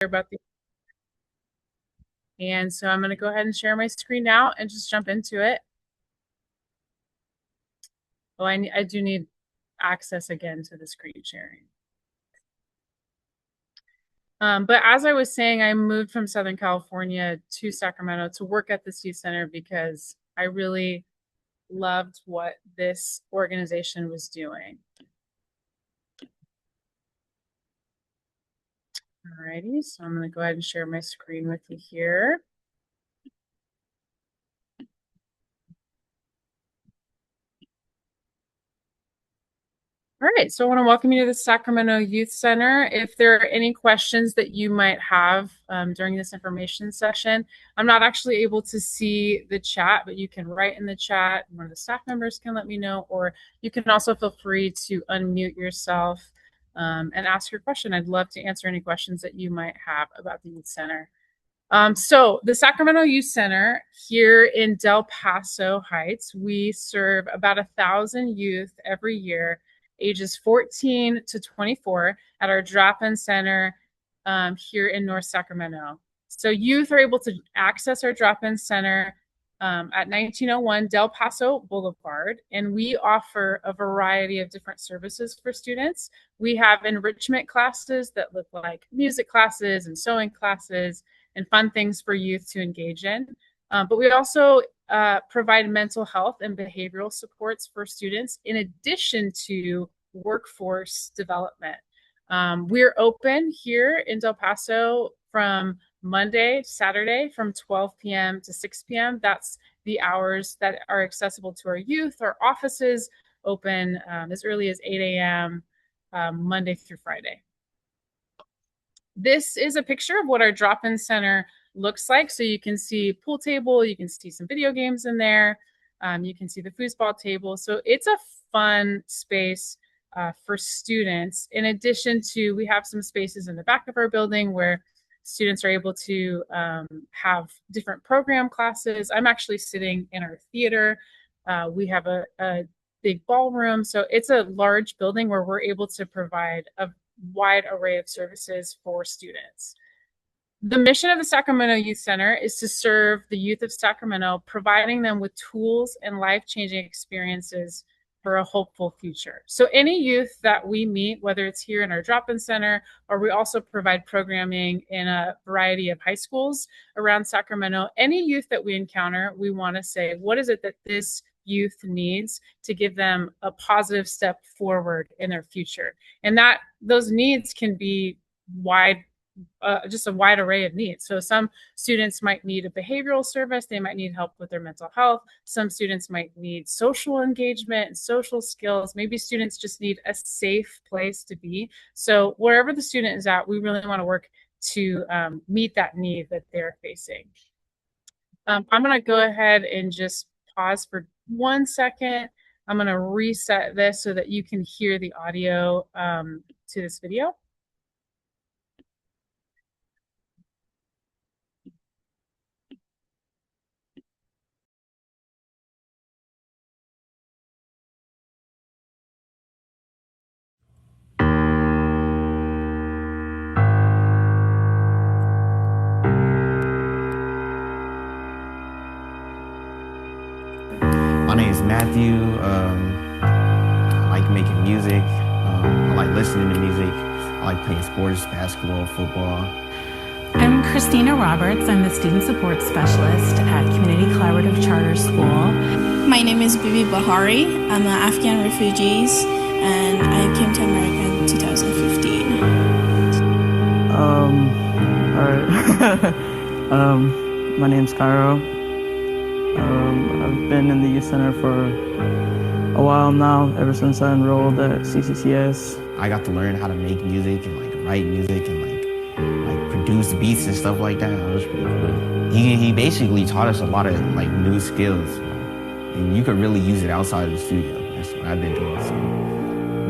about the, and so I'm going to go ahead and share my screen now and just jump into it. Oh, I do need access again to the screen sharing. But as I was saying, I moved from Southern California to Sacramento to work at the Youth Center because I really loved what this organization was doing. Alrighty, so I'm going to go ahead and share my screen with you here. All right, so I want to welcome you to the Sacramento Youth Center. If there are any questions that you might have during this information session, I'm not actually able to see the chat, but you can write in the chat. One of the staff members can let me know, or you can also feel free to unmute yourself and ask your question. I'd love to answer any questions that you might have about the Youth Center. So the Sacramento Youth Center here in Del Paso Heights, we serve about 1,000 youth every year, ages 14 to 24 at our drop-in center here in North Sacramento. So youth are able to access our drop-in center at 1901 Del Paso Boulevard, and we offer a variety of different services for students. We have enrichment classes that look like music classes and sewing classes and fun things for youth to engage in. But we also provide mental health and behavioral supports for students in addition to workforce development. We're open here in Del Paso from Monday, Saturday from 12 p.m. to 6 p.m. That's the hours that are accessible to our youth. Our offices open as early as 8 a.m. Monday through Friday. This is a picture of what our drop-in center looks like. So you can see pool table, you can see some video games in there, you can see the foosball table. So it's a fun space for students. In addition to, we have some spaces in the back of our building where students are able to have different program classes. I'm actually sitting in our theater. We have a big ballroom. So it's a large building where we're able to provide a wide array of services for students. The mission of the Sacramento Youth Center is to serve the youth of Sacramento, providing them with tools and life-changing experiences for a hopeful future. So any youth that we meet, whether it's here in our drop-in center, or we also provide programming in a variety of high schools around Sacramento, any youth that we encounter, we want to say, what is it that this youth needs to give them a positive step forward in their future? And that those needs can be wide, just a wide array of needs. So some students might need a behavioral service. They might need help with their mental health. Some students might need social engagement and social skills. Maybe students just need a safe place to be. So wherever the student is at, we really want to work to meet that need that they're facing. I'm going to go ahead and just pause for 1 second. I'm going to reset this so that you can hear the audio to this video. My name is Matthew. I like making music. I like listening to music. I like playing sports, basketball, football. I'm Christina Roberts. I'm the Student Support Specialist at Community Collaborative Charter School. My name is Bibi Bahari. I'm an Afghan refugee, and I came to America in 2015. My name's Cairo. I've been in the youth center for a while now, ever since I enrolled at CCCS. I got to learn how to make music and like write music and like produce beats and stuff like that. It was pretty cool. He basically taught us a lot of like new skills, and you could really use it outside of the studio. That's what I've been doing. So,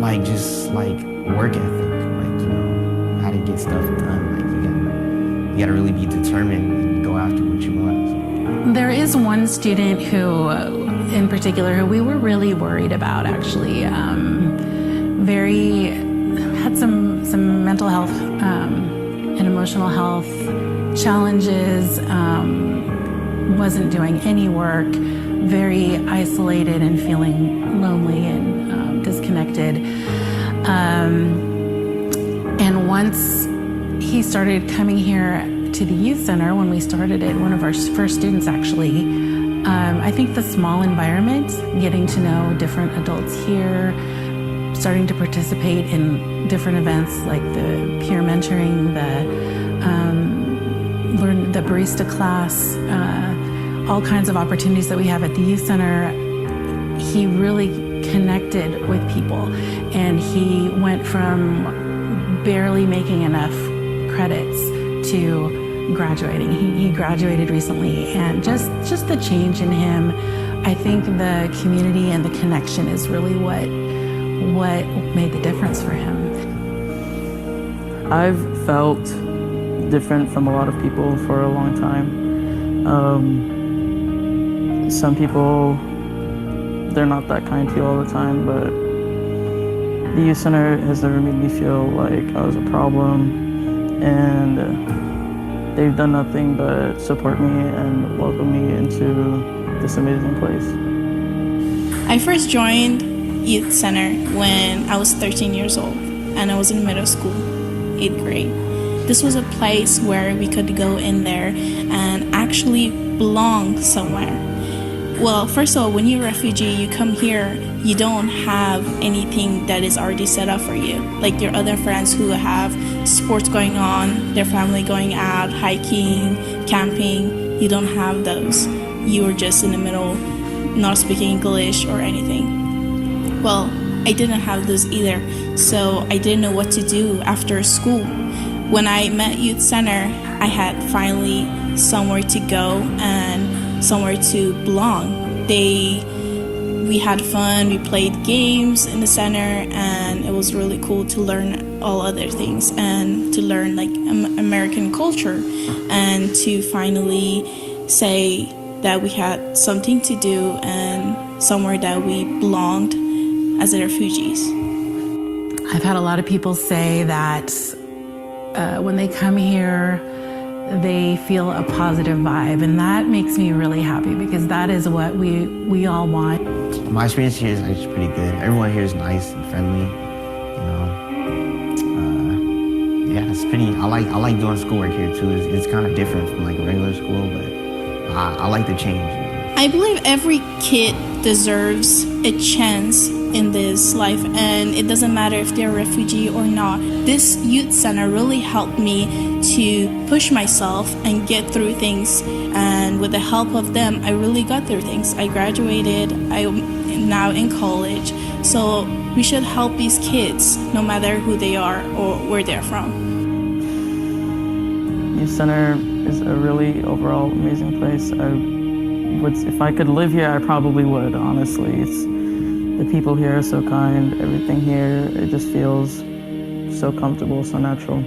like just like work ethic, like how to get stuff done. Like you gotta really be determined and go after what you want. So. There is one student who, in particular, who we were really worried about, actually. Had some mental health and emotional health challenges, wasn't doing any work, very isolated and feeling lonely and disconnected. And once he started coming here to the youth center, when we started it, one of our first students actually, I think the small environment, getting to know different adults here, starting to participate in different events like the peer mentoring, learn the barista class, all kinds of opportunities that we have at the youth center. He really connected with people, and he went from barely making enough credits to graduating. He graduated recently, and just the change in him, I think the community and the connection is really what made the difference for him. I've felt different from a lot of people for a long time. Some people, they're not that kind to you all the time, but the youth center has never made me feel like I was a problem, and they've done nothing but support me and welcome me into this amazing place. I first joined Youth Center when I was 13 years old, and I was in middle school, 8th grade. This was a place where we could go in there and actually belong somewhere. Well, first of all, when you're a refugee, you come here, you don't have anything that is already set up for you. Like your other friends who have sports going on, their family going out, hiking, camping, you don't have those. You are just in the middle, not speaking English or anything. Well, I didn't have those either, so I didn't know what to do after school. When I met Youth Center, I had finally somewhere to go and somewhere to belong. We had fun, we played games in the center, and it was really cool to learn all other things and to learn like American culture, and to finally say that we had something to do and somewhere that we belonged as refugees. I've had a lot of people say that when they come here, they feel a positive vibe, and that makes me really happy because that is what we all want. My experience here is actually pretty good. Everyone here is nice and friendly, yeah, it's pretty. I like doing schoolwork here too. It's kind of different from like regular school, but I like the change. I believe every kid deserves a chance in this life, and it doesn't matter if they're a refugee or not. This youth center really helped me to push myself and get through things, and with the help of them, I really got through things. I graduated, I'm now in college, so we should help these kids no matter who they are or where they're from. Youth Center is a really overall amazing place. If I could live here, I probably would, honestly. The people here are so kind. Everything here, it just feels so comfortable, so natural.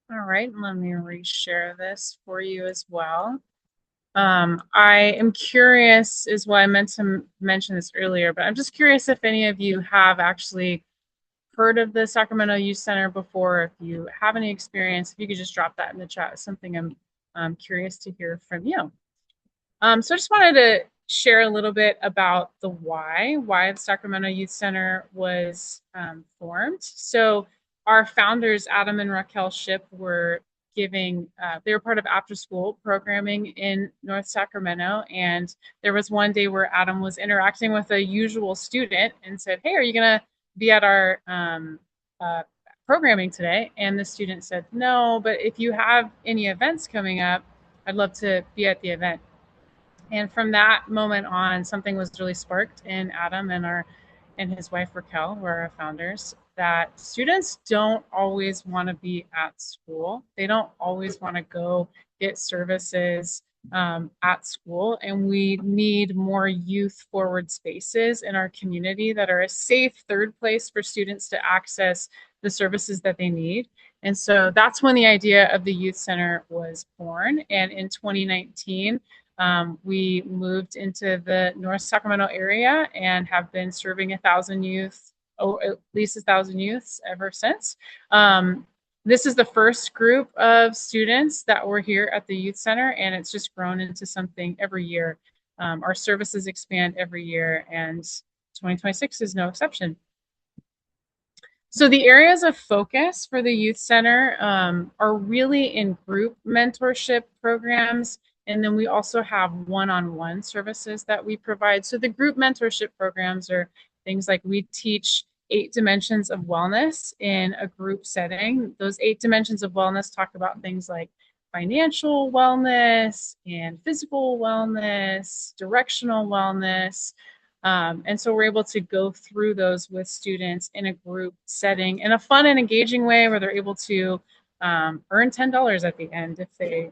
All right, let me reshare this for you as well. I am curious, is why I meant to mention this earlier, but I'm just curious if any of you have actually heard of the Sacramento Youth Center before. If you have any experience, if you could just drop that in the chat. It's something I'm curious to hear from you. So I just wanted to share a little bit about the why the Sacramento Youth Center was formed. So our founders, Adam and Raquel Ship, were they were part of after school programming in North Sacramento. And there was one day where Adam was interacting with a usual student and said, "Hey, are you gonna be at our programming today?" And the student said, "No, but if you have any events coming up, I'd love to be at the event." And from that moment on, something was really sparked in Adam and his wife Raquel, who are our founders, that students don't always want to be at school. They don't always want to go get services at school, and we need more youth-forward spaces in our community that are a safe third place for students to access the services that they need. And so that's when the idea of the Youth Center was born. And in 2019, We moved into the North Sacramento area and have been serving 1,000 youth, at least 1,000 youths ever since. This is the first group of students that were here at the youth center, and it's just grown into something every year. Our services expand every year, and 2026 is no exception. So the areas of focus for the youth center are really in group mentorship programs, and then we also have one-on-one services that we provide. So the group mentorship programs are things like we teach 8 dimensions of wellness in a group setting. Those 8 dimensions of wellness talk about things like financial wellness and physical wellness, directional wellness. And so we're able to go through those with students in a group setting in a fun and engaging way where they're able to earn $10 at the end if they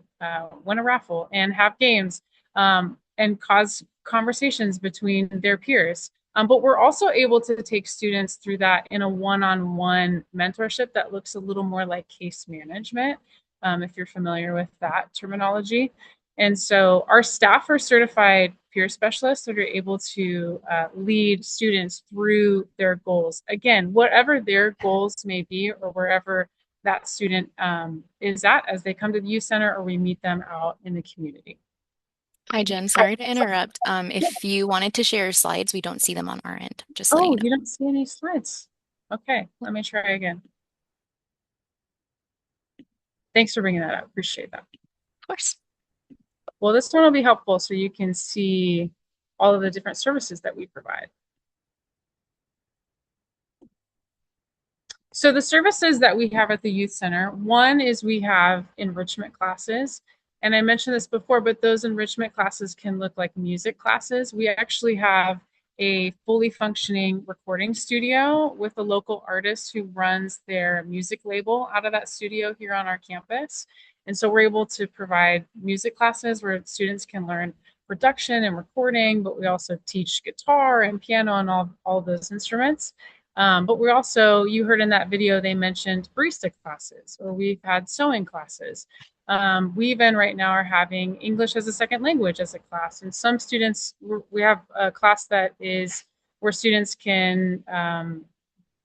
win a raffle, and have games and cause conversations between their peers. But we're also able to take students through that in a one-on-one mentorship that looks a little more like case management, if you're familiar with that terminology. And so our staff are certified peer specialists that are able to lead students through their goals. Again, whatever their goals may be, or wherever that student is at as they come to the youth center or we meet them out in the community. Hi, Jen. Sorry to interrupt. If you wanted to share your slides, we don't see them on our end. Just letting you know. You don't see any slides? Okay, let me try again. Thanks for bringing that up. Appreciate that. Of course. Well, this one will be helpful so you can see all of the different services that we provide. So the services that we have at the youth center, one is we have enrichment classes. And I mentioned this before, but those enrichment classes can look like music classes. We actually have a fully functioning recording studio with a local artist who runs their music label out of that studio here on our campus. And so we're able to provide music classes where students can learn production and recording, but we also teach guitar and piano and all those instruments. But we also, you heard in that video, they mentioned barista classes, or we've had sewing classes. We even right now are having English as a second language as a class. And some students, we have a class that is where students can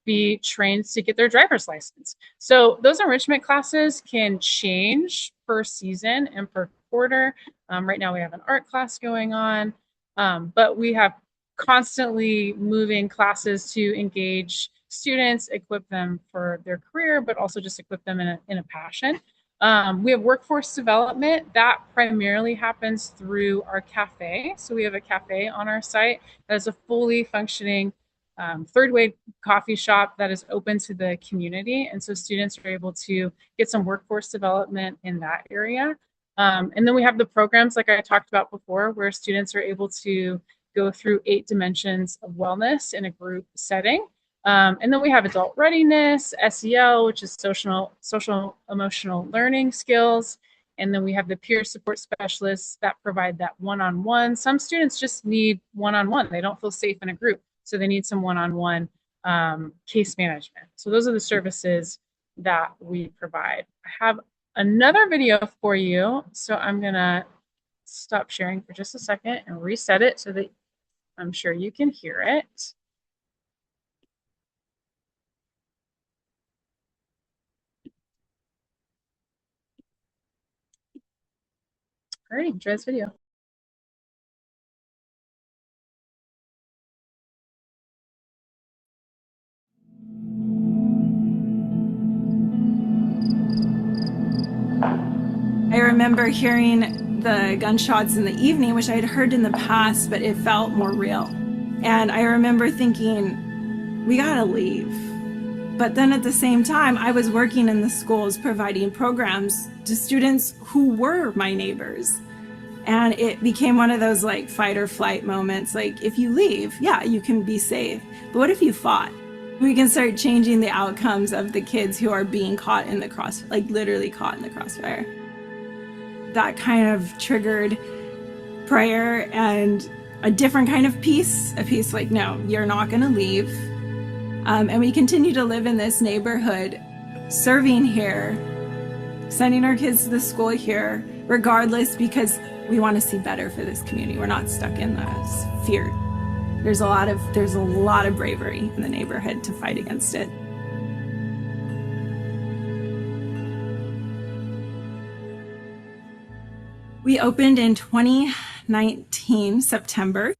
be trained to get their driver's license. So those enrichment classes can change per season and per quarter. Right now we have an art class going on, but we have constantly moving classes to engage students, equip them for their career, but also just equip them in a passion. We have workforce development that primarily happens through our cafe. So we have a cafe on our site that is a fully functioning third wave coffee shop that is open to the community. And so students are able to get some workforce development in that area. And then we have the programs like I talked about before, where students are able to go through 8 dimensions of wellness in a group setting. And then we have adult readiness, SEL, which is social emotional learning skills. And then we have the peer support specialists that provide that one-on-one. Some students just need one-on-one. They don't feel safe in a group, so they need some one-on-one case management. So those are the services that we provide. I have another video for you, so I'm gonna stop sharing for just a second and reset it so that I'm sure you can hear it. All right, enjoy this video. I remember hearing the gunshots in the evening, which I had heard in the past, but it felt more real. And I remember thinking, we gotta leave. But then at the same time, I was working in the schools providing programs to students who were my neighbors. And it became one of those like fight or flight moments. Like, if you leave, yeah, you can be safe. But what if you fought? We can start changing the outcomes of the kids who are being caught in the like literally caught in the crossfire. That kind of triggered prayer and a different kind of peace, a peace like, no, you're not gonna leave. And we continue to live in this neighborhood, serving here, sending our kids to the school here, regardless, because we want to see better for this community. We're not stuck in this fear. There's a lot of bravery in the neighborhood to fight against it. We opened in 2019, September.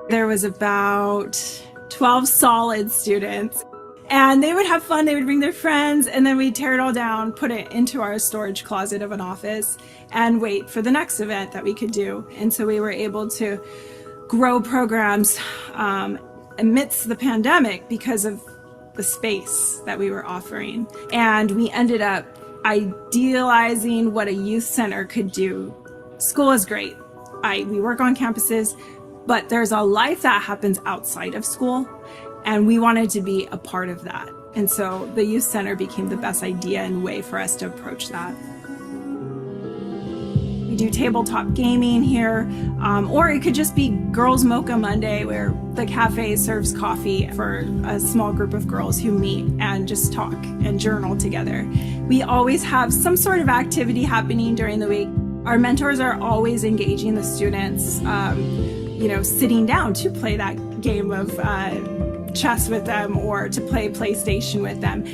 There was about 12 solid students, and they would have fun. They would bring their friends, and then we'd tear it all down, put it into our storage closet of an office, and wait for the next event that we could do. And so we were able to grow programs amidst the pandemic because of the space that we were offering. And we ended up idealizing what a youth center could do. School is great. We work on campuses, but there's a life that happens outside of school, and we wanted to be a part of that. And so the youth center became the best idea and way for us to approach that. We do tabletop gaming here, or it could just be Girls Mocha Monday, where the cafe serves coffee for a small group of girls who meet and just talk and journal together. We always have some sort of activity happening during the week. Our mentors are always engaging the students, sitting down to play that game of chess with them or to play PlayStation with them.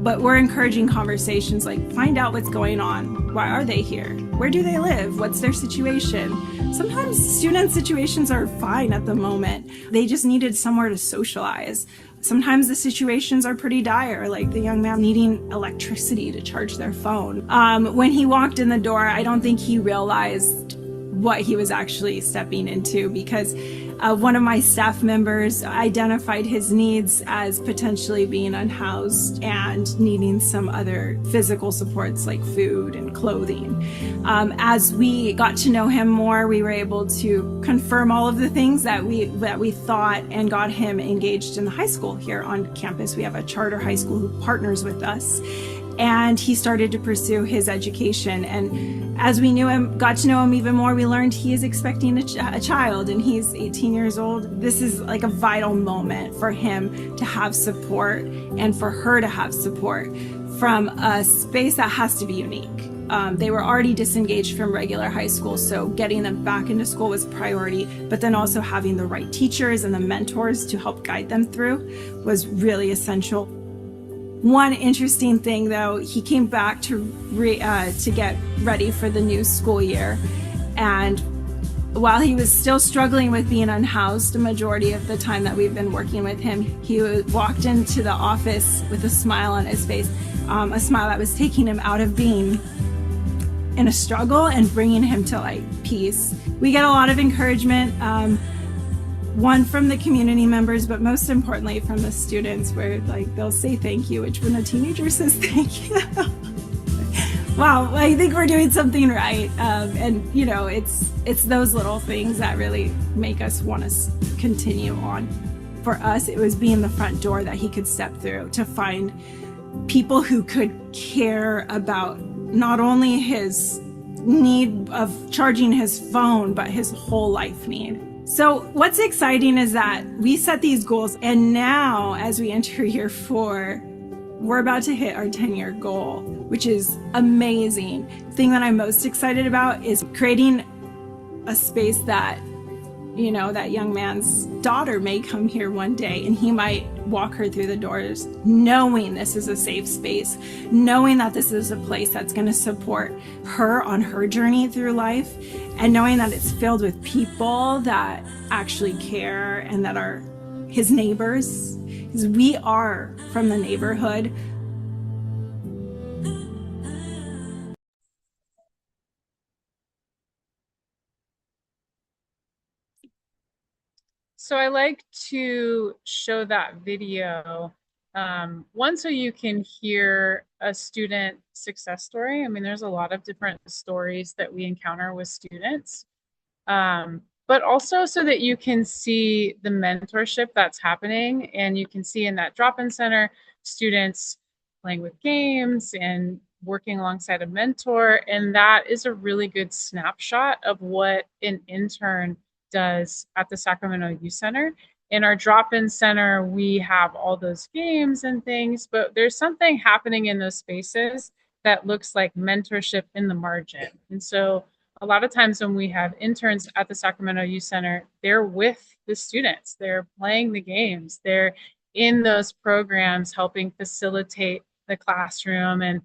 But we're encouraging conversations like, find out what's going on. Why are they here? Where do they live? What's their situation? Sometimes student situations are fine at the moment. They just needed somewhere to socialize. Sometimes the situations are pretty dire, like the young man needing electricity to charge their phone. When he walked in the door, I don't think he realized what he was actually stepping into, because one of my staff members identified his needs as potentially being unhoused and needing some other physical supports like food and clothing. As we got to know him more, we were able to confirm all of the things that we thought and got him engaged in the high school here on campus. We have a charter high school who partners with us. And he started to pursue his education. And as we got to know him even more, we learned he is expecting a child, and he's 18 years old. This is like a vital moment for him to have support and for her to have support from a space that has to be unique. They were already disengaged from regular high school, so getting them back into school was priority, but then also having the right teachers and the mentors to help guide them through was really essential. One interesting thing, though, he came back to get ready for the new school year, and while he was still struggling with being unhoused, the majority of the time that we've been working with him, he walked into the office with a smile on his face, a smile that was taking him out of being in a struggle and bringing him to peace. We get a lot of encouragement. One from the community members, but most importantly from the students, where they'll say thank you, which when a teenager says thank you, wow, I think we're doing something right. And it's those little things that really make us want to continue on. For us, it was being the front door that he could step through to find people who could care about not only his need of charging his phone, but his whole life need. So what's exciting is that we set these goals, and now as we enter year 4, we're about to hit our 10-year goal, which is amazing. The thing that I'm most excited about is creating a space that, that young man's daughter may come here one day and he might walk her through the doors knowing this is a safe space, knowing that this is a place that's going to support her on her journey through life, and knowing that it's filled with people that actually care and that are his neighbors, because we are from the neighborhood. So I like to show that video, one, so you can hear a student success story. I mean, there's a lot of different stories that we encounter with students, but also so that you can see the mentorship that's happening, and you can see in that drop-in center students playing with games and working alongside a mentor. And that is a really good snapshot of what an intern does at the Sacramento Youth Center. In our drop-in center, we have all those games and things, but there's something happening in those spaces that looks like mentorship in the margin. And so a lot of times when we have interns at the Sacramento Youth Center, they're with the students, they're playing the games, they're in those programs helping facilitate the classroom and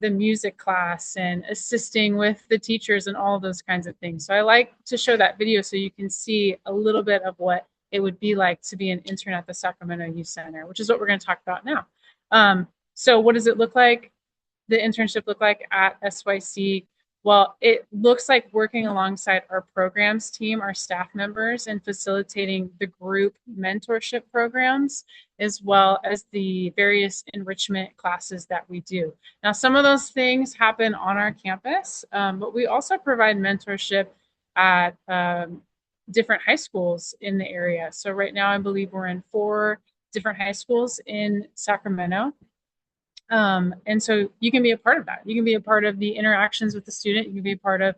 the music class and assisting with the teachers and all those kinds of things. So I like to show that video so you can see a little bit of what it would be like to be an intern at the Sacramento Youth Center, which is what we're going to talk about now. So what does it look like? The internship look like at SYC? Well, it looks like working alongside our programs team, our staff members, and facilitating the group mentorship programs, as well as the various enrichment classes that we do. Now, some of those things happen on our campus, but we also provide mentorship at different high schools in the area. So right now, I believe we're in 4 different high schools in Sacramento. And so you can be a part of that. You can be a part of the interactions with the student. You can be a part of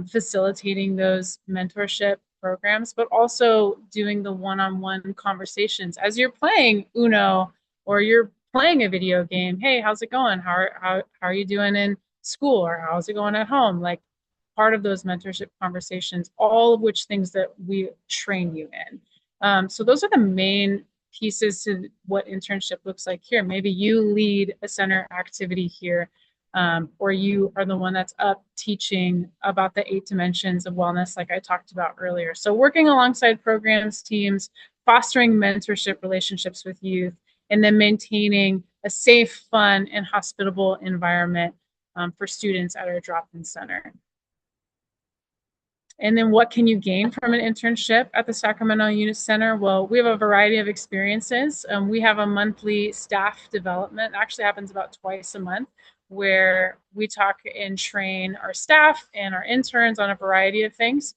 facilitating those mentorship programs, but also doing the one-on-one conversations as you're playing Uno or you're playing a video game. Hey, how's it going? How are you doing in school, or how's it going at home? Like, part of those mentorship conversations, all of which things that we train you in. So those are the main pieces to what internship looks like here. Maybe you lead a center activity here, or you are the one that's up teaching about the 8 dimensions of wellness, like I talked about earlier. So working alongside programs, teams, fostering mentorship relationships with youth, and then maintaining a safe, fun, and hospitable environment for students at our drop-in center. And then what can you gain from an internship at the Sacramento Youth Center? Well, we have a variety of experiences. We have a monthly staff development. It actually happens about twice a month, where we talk and train our staff and our interns on a variety of things.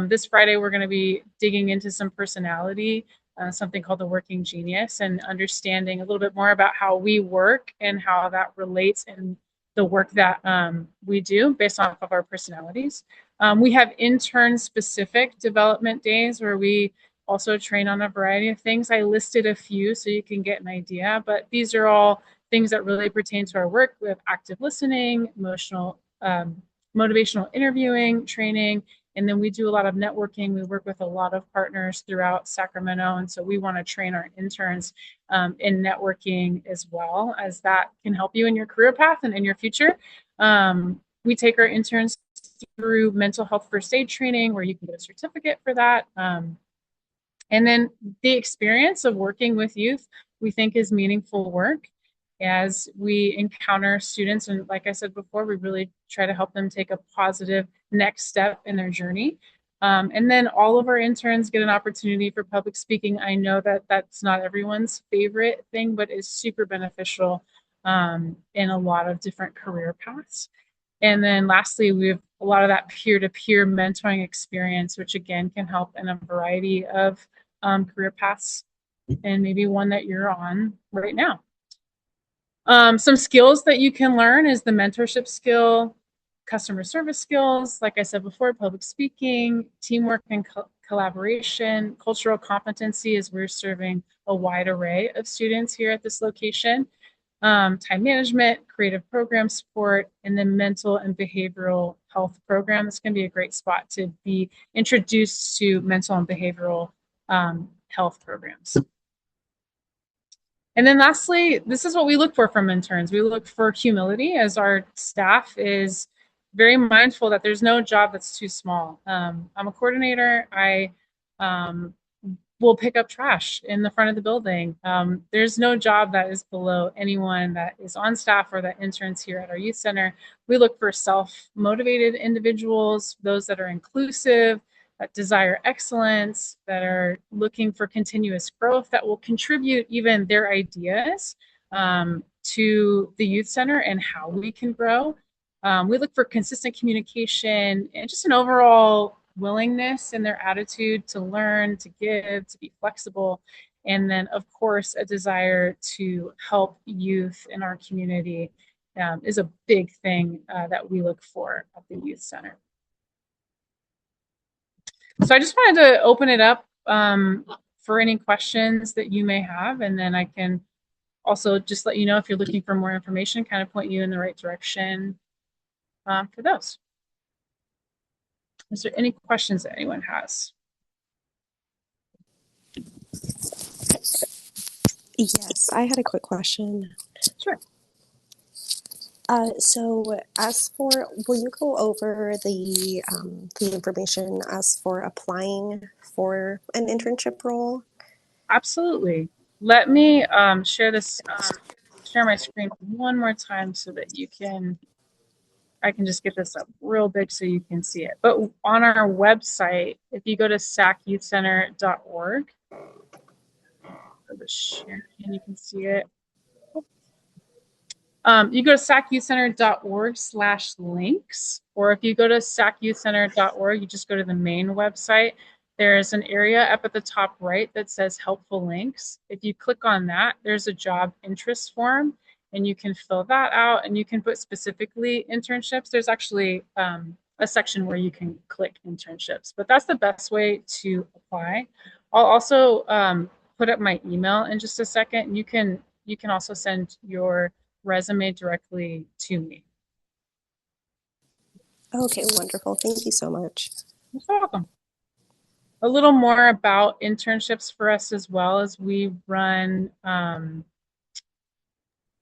This Friday, we're going to be digging into some personality, something called the Working Genius, and understanding a little bit more about how we work and how that relates in the work that we do based off of our personalities. We have intern-specific development days where we also train on a variety of things. I listed a few so you can get an idea, but these are all things that really pertain to our work. We have active listening, emotional, motivational interviewing, training, and then we do a lot of networking. We work with a lot of partners throughout Sacramento, and so we want to train our interns in networking as well, as that can help you in your career path and in your future. We take our interns through mental health first aid training, where you can get a certificate for that. And then the experience of working with youth, we think, is meaningful work as we encounter students. And like I said before, we really try to help them take a positive next step in their journey. And then all of our interns get an opportunity for public speaking. I know that that's not everyone's favorite thing, but is super beneficial in a lot of different career paths. And then lastly, we have a lot of that peer-to-peer mentoring experience, which again can help in a variety of career paths, and maybe one that you're on right now. Some skills that you can learn is the mentorship skill, customer service skills, like I said before, public speaking, teamwork and collaboration, cultural competency, as we're serving a wide array of students here at this location, time management, creative program support, and then mental and behavioral health program. This can be a great spot to be introduced to mental and behavioral health programs. And then lastly, this is what we look for from interns. We look for humility, as our staff is very mindful that there's no job that's too small. I'm a coordinator. I will pick up trash in the front of the building. There's no job that is below anyone that is on staff or that interns here at our youth center. We look for self-motivated individuals, those that are inclusive, that desire excellence, that are looking for continuous growth, that will contribute even their ideas to the youth center and how we can grow. We look for consistent communication and just an overall willingness in their attitude to learn, to give, to be flexible. And then, of course, a desire to help youth in our community is a big thing that we look for at the youth center. So I just wanted to open it up for any questions that you may have, and then I can also just let you know if you're looking for more information, kind of point you in the right direction for those. Is there any questions that anyone has? Yes, I had a quick question. Sure. So as for, will you go over the information as for applying for an internship role? Absolutely. Let me share this, share my screen one more time so that I can just get this up real big so you can see it. But on our website, if you go to sacyouthcenter.org, share and you can see it. You go to sacyouthcenter.org/links, or if you go to sacyouthcenter.org, you just go to the main website. There's an area up at the top right that says helpful links. If you click on that, there's a job interest form, and you can fill that out and you can put specifically internships. There's actually a section where you can click internships, but that's the best way to apply. I'll also put up my email in just a second. You can also send your resume directly to me. Okay, wonderful. Thank you so much. You're welcome. A little more about internships for us as well as we run.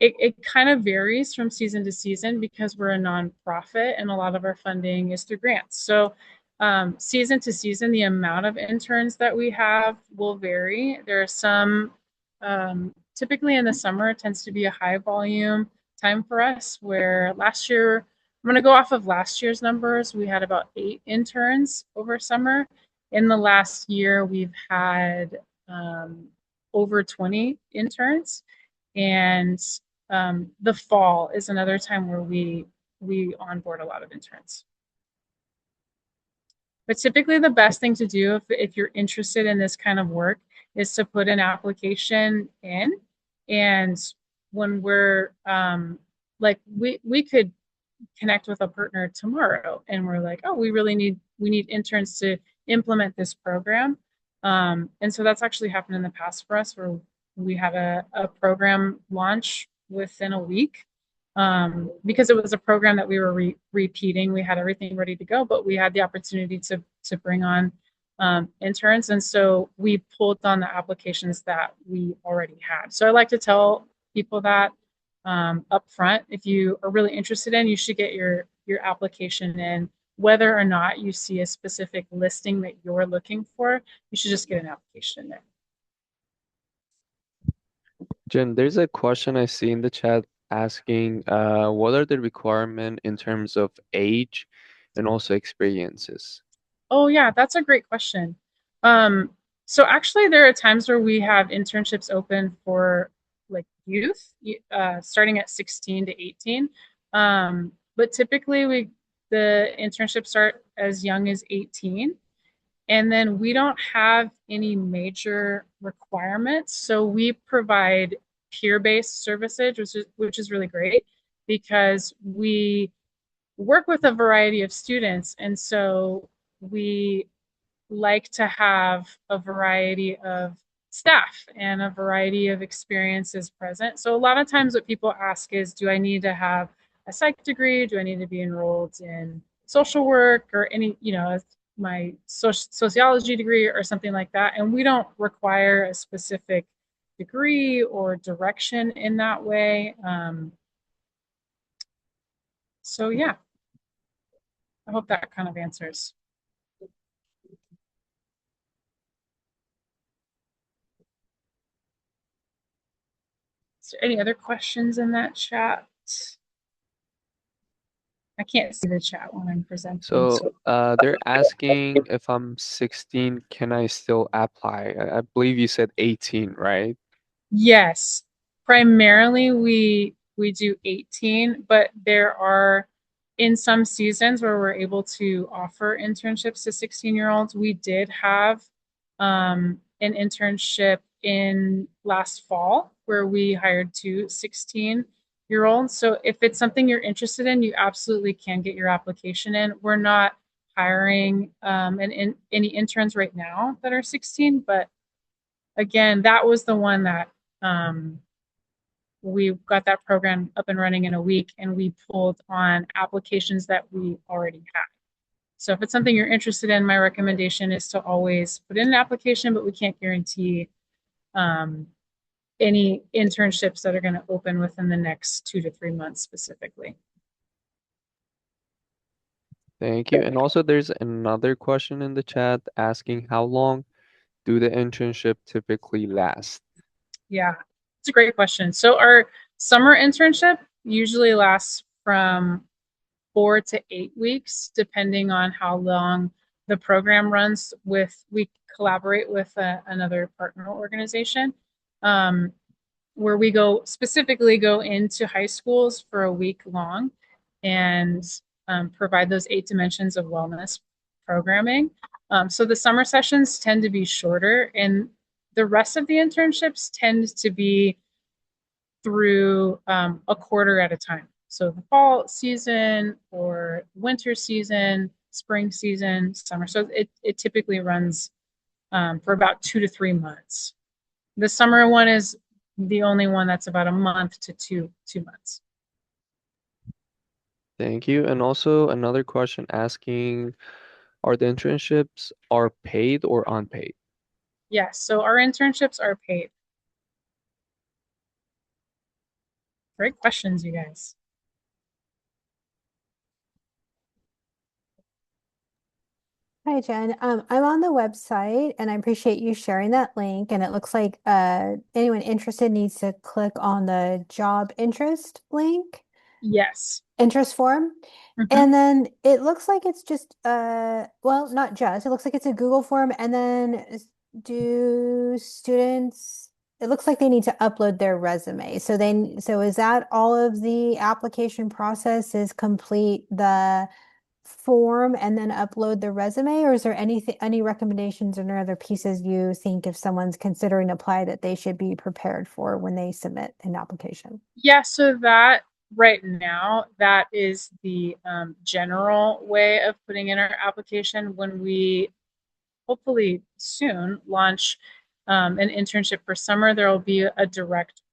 It kind of varies from season to season because we're a nonprofit and a lot of our funding is through grants. So season to season, the amount of interns that we have will vary. There are some, typically in the summer, it tends to be a high volume time for us, where last year, I'm going to go off of last year's numbers. We had about 8 interns over summer. In the last year, we've had over 20 interns. And the fall is another time where we onboard a lot of interns. But typically the best thing to do if you're interested in this kind of work is to put an application in. And when we're like we could connect with a partner tomorrow and we're like, oh, we need interns to implement this program. And so that's actually happened in the past for us, where we had a program launch within a week, because it was a program that we were repeating. We had everything ready to go, but we had the opportunity to bring on interns. And so we pulled on the applications that we already had. So I like to tell people that up front, if you are really interested in, you should get your application in. Whether or not you see a specific listing that you're looking for, you should just get an application in there. Jen, there's a question I see in the chat asking, what are the requirements in terms of age and also experiences? Oh yeah, that's a great question. So actually there are times where we have internships open for like youth, starting at 16 to 18. But typically the internships start as young as 18. And then we don't have any major requirements. So we provide peer-based services, which is really great because we work with a variety of students. And so we like to have a variety of staff and a variety of experiences present. So a lot of times what people ask is, do I need to have a psych degree? Do I need to be enrolled in social work or any, my sociology degree or something like that? And we don't require a specific degree or direction in that way. So yeah, I hope that kind of answers. Is there any other questions in that chat? I can't see the chat when I'm presenting. So they're asking if I'm 16, can I still apply? I believe you said 18, right? Yes, primarily we do 18, but there are in some seasons where we're able to offer internships to 16-year-olds. We did have an internship in last fall where we hired 2 16-year-olds. So if it's something you're interested in, you absolutely can get your application in. We're not hiring any interns right now that are 16, but again, that was the one that we got that program up and running in a week, and we pulled on applications that we already had. So if it's something you're interested in, my recommendation is to always put in an application, but we can't guarantee any internships that are going to open within the next 2 to 3 months specifically. Thank you. And also, there's another question in the chat asking how long do the internship typically last? Yeah, it's a great question. So our summer internship usually lasts from 4 to 8 weeks, depending on how long the program runs. We collaborate with another partner organization, where we specifically go into high schools for a week long and provide those 8 dimensions of wellness programming. So the summer sessions tend to be shorter, and the rest of the internships tend to be through a quarter at a time. So the fall season or winter season, spring season, summer. So it typically runs for about 2 to 3 months. The summer one is the only one that's about a month to two months. Thank you. And also another question asking, are the internships are paid or unpaid? Yes, so our internships are paid. Great questions, you guys. Hi, Jen. I'm on the website and I appreciate you sharing that link. And it looks like anyone interested needs to click on the job interest link, Yes. interest form. And then it looks like it's just well, not just, it looks like it's a Google form. And then do students, it looks like they need to upload their resume. So is that all of the application process is complete the form and then upload the resume, or is there any recommendations or other pieces you think if someone's considering apply that they should be prepared for when they submit an application? Yeah, so that right now, that is the general way of putting in our application. When we hopefully soon launch an internship for summer, there will be a direct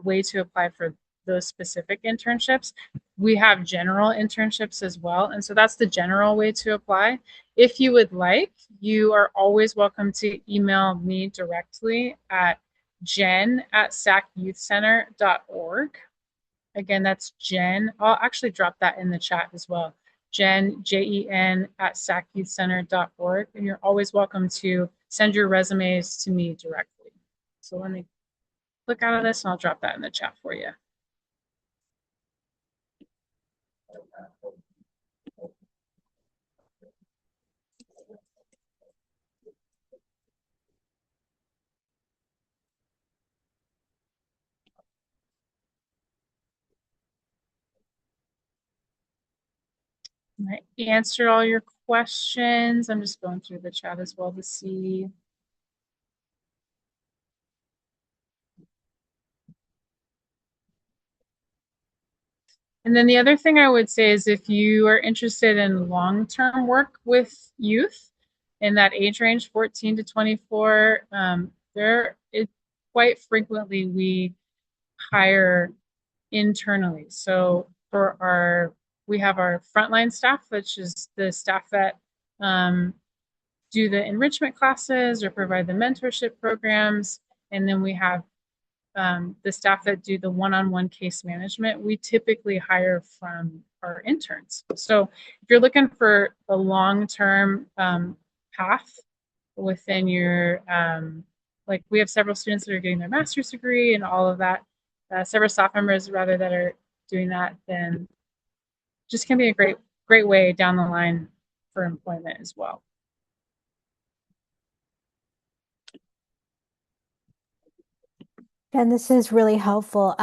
way to apply for those specific internships. We have general internships as well, and so that's the general way to apply. If you would like, you are always welcome to email me directly at jen@sacyouthcenter.org. Again, that's Jen. I'll actually drop that in the chat as well. Jen, Jen, @sacyouthcenter.org. And you're always welcome to send your resumes to me directly. So let me click out of this and I'll drop that in the chat for you. I answered all your questions. I'm just going through the chat as well to see. And then the other thing I would say is if you are interested in long-term work with youth in that age range, 14 to 24, quite frequently we hire internally. So we have our frontline staff, which is the staff that do the enrichment classes or provide the mentorship programs. And then we have the staff that do the one-on-one case management. We typically hire from our interns. So if you're looking for a long-term path within your, like we have several students that are getting their master's degree and all of that, several staff members rather that are doing that, then just can be a great way down the line for employment as well. And this is really helpful.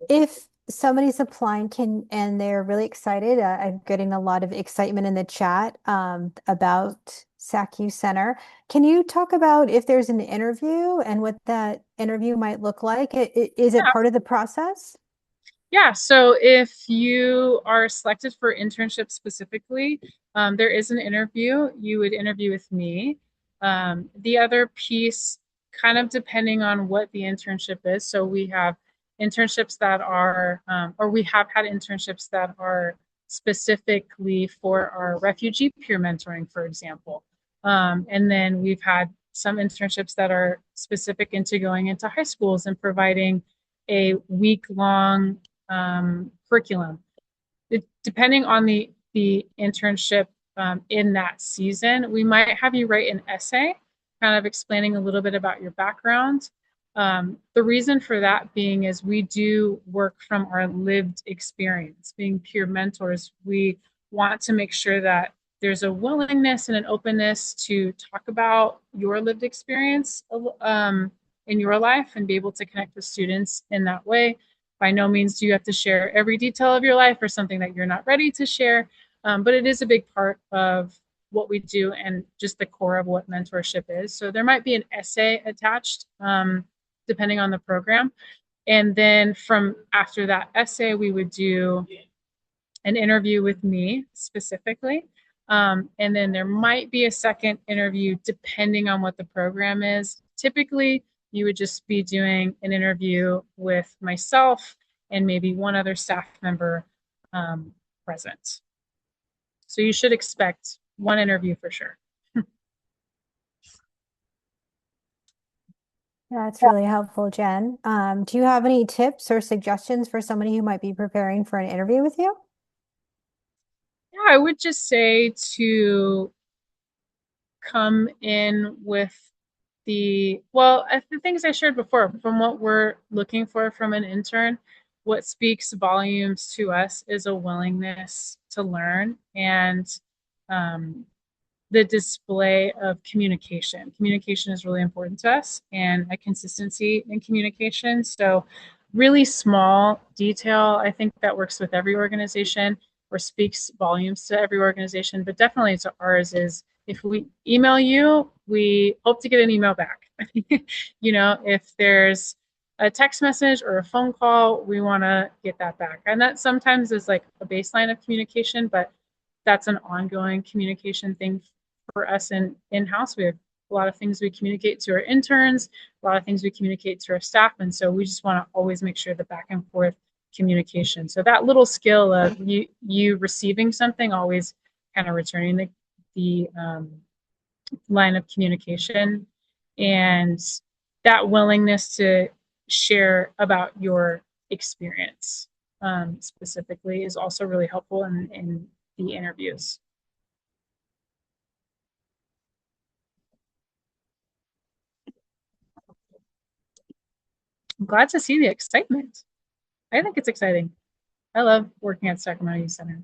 If somebody's applying and they're really excited, I'm getting a lot of excitement in the chat about Sac Youth Center. Can you talk about if there's an interview and what that interview might look like? Is it part of the process? Yeah, so if you are selected for internship specifically, there is an interview. You would interview with me. The other piece, kind of depending on what the internship is. So we have internships that are, or we have had internships that are specifically for our refugee peer mentoring, for example. And then we've had some internships that are specific into going into high schools and providing a week-long curriculum. Depending on the internship in that season, we might have you write an essay kind of explaining a little bit about your background. The reason for that being is we do work from our lived experience. Being peer mentors, we want to make sure that there's a willingness and an openness to talk about your lived experience in your life and be able to connect with students in that way. By no means do you have to share every detail of your life or something that you're not ready to share, but it is a big part of what we do and just the core of what mentorship is. So there might be an essay attached, depending on the program. And then from after that essay, we would do an interview with me specifically. And then there might be a second interview depending on what the program is. Typically, you would just be doing an interview with myself and maybe one other staff member present. So you should expect one interview for sure. That's really helpful, Jen. Do you have any tips or suggestions for somebody who might be preparing for an interview with you? Yeah, I would just say to come in with the things I shared before, from what we're looking for from an intern. What speaks volumes to us is a willingness to learn and the display of communication. Communication is really important to us and a consistency in communication. So really small detail, I think that works with every organization or speaks volumes to every organization, but definitely to ours is if we email you, we hope to get an email back. If there's a text message or a phone call, we want to get that back. And that sometimes is like a baseline of communication, but that's an ongoing communication thing for us in-house. We have a lot of things we communicate to our interns, a lot of things we communicate to our staff. And so we just want to always make sure the back and forth communication. So that little skill of you receiving something, always kind of returning the line of communication, and that willingness to share about your experience specifically is also really helpful in the interviews. I'm glad to see the excitement. I think it's exciting. I love working at Sacramento Youth Center.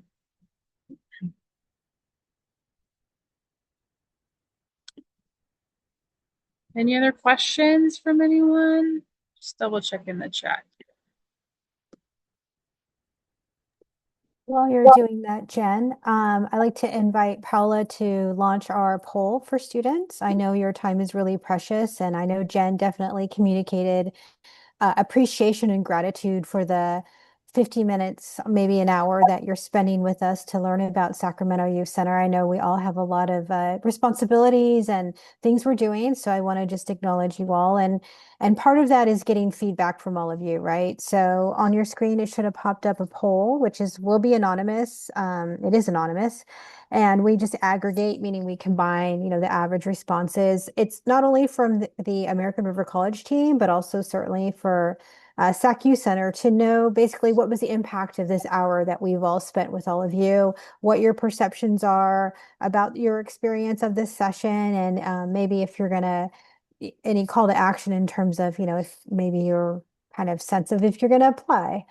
Any other questions from anyone? Just double check in the chat. While you're doing that, Jen, I'd like to invite Paula to launch our poll for students. I know your time is really precious, and I know Jen definitely communicated appreciation and gratitude for the 50 minutes, maybe an hour that you're spending with us to learn about Sacramento Youth Center. I know we all have a lot of responsibilities and things we're doing, so I want to just acknowledge you all. And part of that is getting feedback from all of you, right? So on your screen, it should have popped up a poll, which will be anonymous. It is anonymous. And we just aggregate, meaning we combine, the average responses. It's not only from the American River College team, but also certainly for Sac Youth Center to know basically what was the impact of this hour that we've all spent with all of you, what your perceptions are about your experience of this session, and maybe if you're going to, any call to action in terms of, if maybe your kind of sense of if you're going to apply.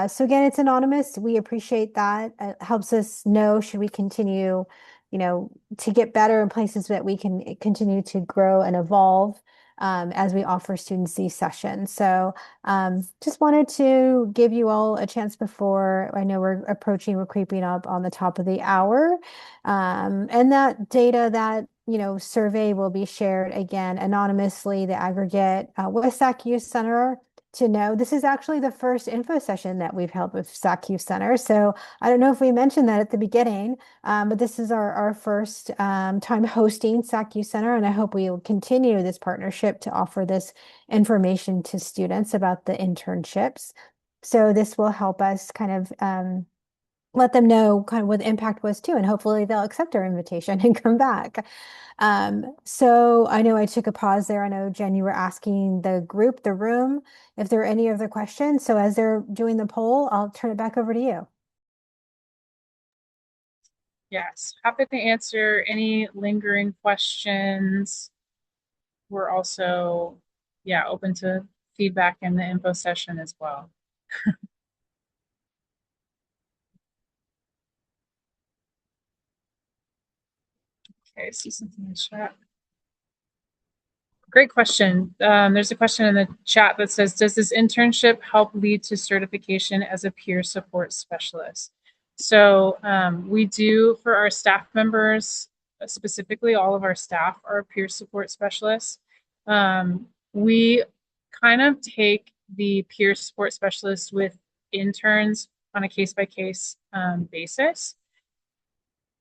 So again, it's anonymous. We appreciate that. It helps us know, should we continue, to get better in places that we can continue to grow and evolve as we offer students these sessions. So just wanted to give you all a chance before, I know we're creeping up on the top of the hour. And that data, that survey will be shared again anonymously, the aggregate with Sac Youth Center to know. This is actually the first info session that we've held with Sac Youth Center. So I don't know if we mentioned that at the beginning, but this is our first time hosting Sac Youth Center, and I hope we will continue this partnership to offer this information to students about the internships. So this will help us kind of let them know kind of what the impact was too, and hopefully they'll accept our invitation and come back. So I know I took a pause there. I know, Jen, you were asking the group, the room, if there are any other questions. So as they're doing the poll, I'll turn it back over to you. Yes, happy to answer any lingering questions. We're also, yeah, open to feedback in the info session as well. Okay, I see something in the chat. Great question. There's a question in the chat that says, does this internship help lead to certification as a peer support specialist? So we do for our staff members, specifically all of our staff are peer support specialists. We kind of take the peer support specialists with interns on a case-by-case basis.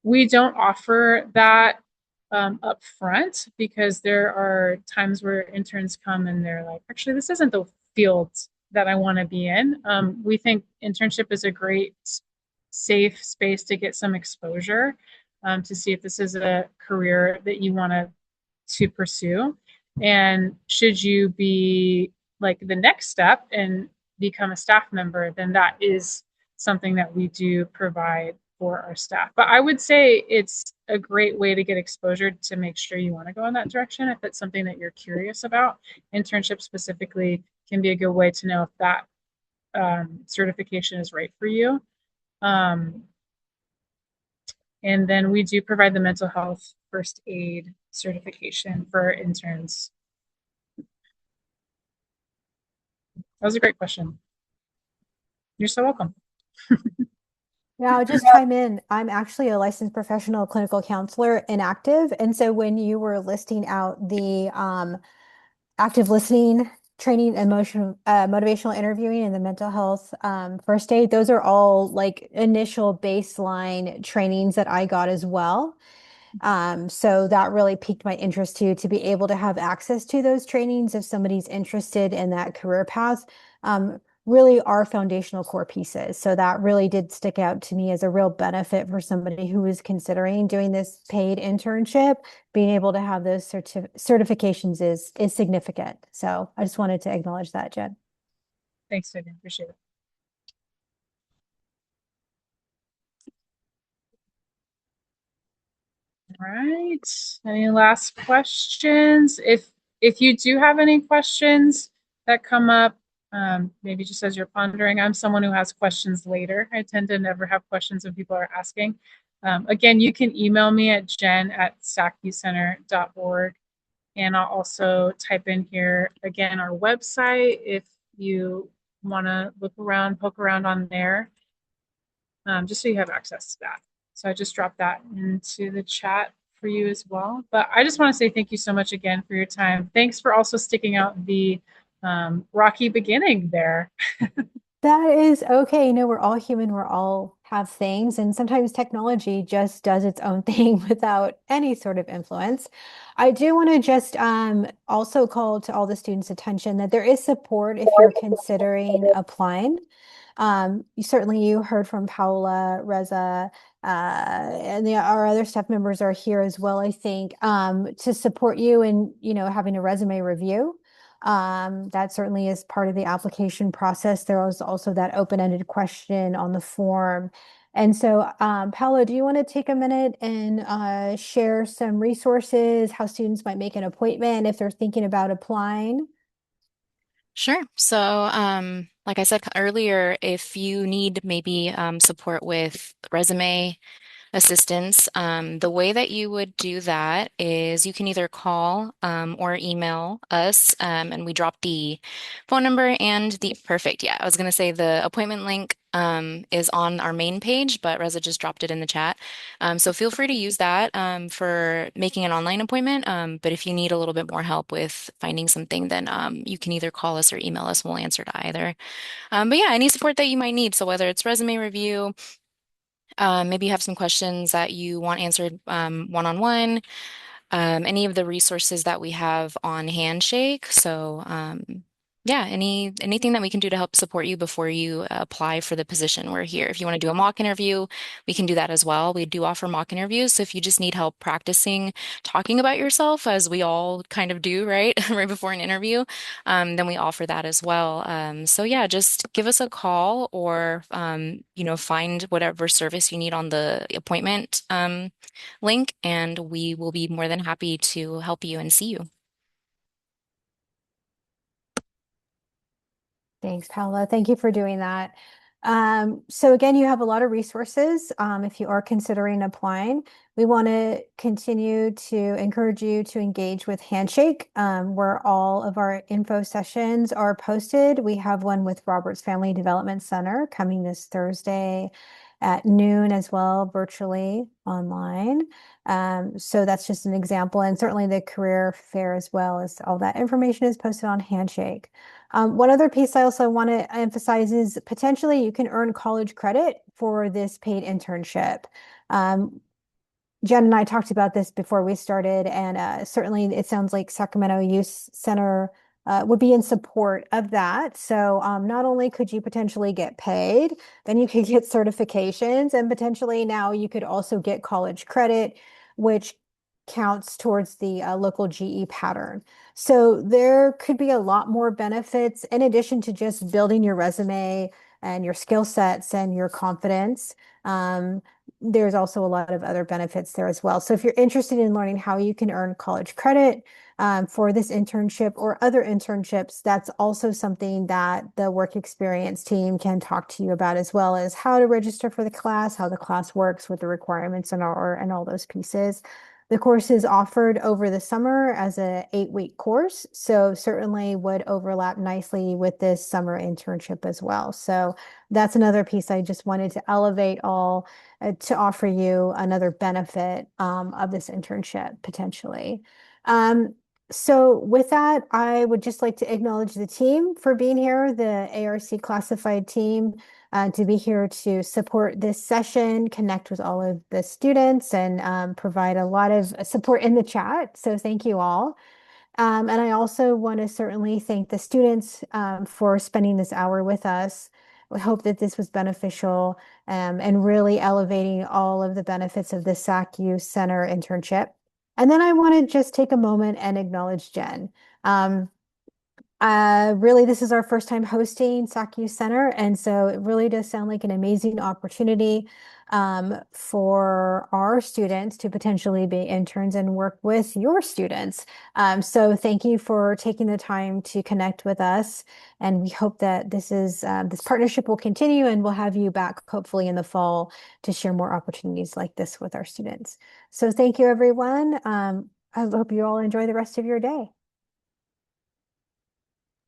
We don't offer that up front because there are times where interns come and they're like, actually, this isn't the field that I want to be in. We think internship is a great, safe space to get some exposure to see if this is a career that you want to pursue. And should you be like the next step and become a staff member, then that is something that we do provide for our staff. But I would say it's a great way to get exposure to make sure you want to go in that direction. If it's something that you're curious about, internship specifically can be a good way to know if that certification is right for you. And then we do provide the mental health first aid certification for interns. That was a great question. You're so welcome. Yeah, I'll just chime in. I'm actually a licensed professional clinical counselor in active. And so when you were listing out the active listening training, motivational interviewing, and the mental health first aid, those are all like initial baseline trainings that I got as well. So that really piqued my interest too, to be able to have access to those trainings if somebody's interested in that career path. Really are foundational core pieces. So that really did stick out to me as a real benefit for somebody who is considering doing this paid internship. Being able to have those certifications is significant. So I just wanted to acknowledge that, Jen. Thanks, Vivian. Appreciate it. All right. Any last questions? If you do have any questions that come up, maybe just as you're pondering, I'm someone who has questions later. I tend to never have questions when people are asking. Again, you can email me at jen@sacyouthcenter.org. And I'll also type in here, again, our website if you want to look around, poke around on there, just so you have access to that. So I just dropped that into the chat for you as well. But I just want to say thank you so much again for your time. Thanks for also sticking out the rocky beginning there. That is okay. You know, we're all human. We're all have things, and sometimes technology just does its own thing without any sort of influence. I do want to just also call to all the students' attention that there is support if you're considering applying. Certainly you heard from Paola, Reza, and our other staff members are here as well, I think, to support you in, having a resume review. That certainly is part of the application process. There was also that open-ended question on the form. And so, Paola, do you want to take a minute and share some resources, how students might make an appointment if they're thinking about applying? Sure. So, like I said earlier, if you need maybe support with resume assistance, the way that you would do that is you can either call or email us, and we drop the phone number and the perfect. Yeah, I was going to say the appointment link is on our main page, but Reza just dropped it in the chat. So feel free to use that for making an online appointment. But if you need a little bit more help with finding something, then you can either call us or email us. We'll answer to either. But yeah, any support that you might need. So whether it's resume review, maybe you have some questions that you want answered one-on-one, any of the resources that we have on Handshake. So Yeah, anything that we can do to help support you before you apply for the position, we're here. If you want to do a mock interview, we can do that as well. We do offer mock interviews, so if you just need help practicing talking about yourself, as we all kind of do, right, right before an interview, then we offer that as well. So yeah, just give us a call or find whatever service you need on the appointment link, and we will be more than happy to help you and see you. Thanks, Paula. Thank you for doing that. So again, you have a lot of resources if you are considering applying. We want to continue to encourage you to engage with Handshake, where all of our info sessions are posted. We have one with Roberts Family Development Center coming this Thursday at noon as well, virtually online. So that's just an example, and certainly the career fair as well, as all that information is posted on Handshake. One other piece I also want to emphasize is potentially you can earn college credit for this paid internship. Um, Jen and I talked about this before we started, and certainly it sounds like Sacramento Youth Center would be in support of that. So not only could you potentially get paid, then you could get certifications, and potentially now you could also get college credit, which counts towards the local GE pattern. So there could be a lot more benefits in addition to just building your resume and your skill sets and your confidence. There's also a lot of other benefits there as well. So if you're interested in learning how you can earn college credit for this internship or other internships, that's also something that the work experience team can talk to you about, as well as how to register for the class, how the class works with the requirements and all those pieces. The course is offered over the summer as a 8-week course, so certainly would overlap nicely with this summer internship as well. So that's another piece I just wanted to elevate all to offer you another benefit of this internship potentially. So with that, I would just like to acknowledge the team for being here, the ARC classified team, to be here to support this session, connect with all of the students, and provide a lot of support in the chat. So thank you all. And I also want to certainly thank the students for spending this hour with us. We hope that this was beneficial and really elevating all of the benefits of the Sac Youth Center internship. And then I want to just take a moment and acknowledge Jen. Really, this is our first time hosting Sac Youth Center, and so it really does sound like an amazing opportunity for our students to potentially be interns and work with your students. So thank you for taking the time to connect with us, and we hope that this partnership will continue, and we'll have you back hopefully in the fall to share more opportunities like this with our students. So thank you, everyone. I hope you all enjoy the rest of your day.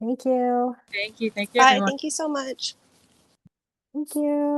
Thank you. Thank you. Thank you, Bye. everyone. Thank you so much. Thank you.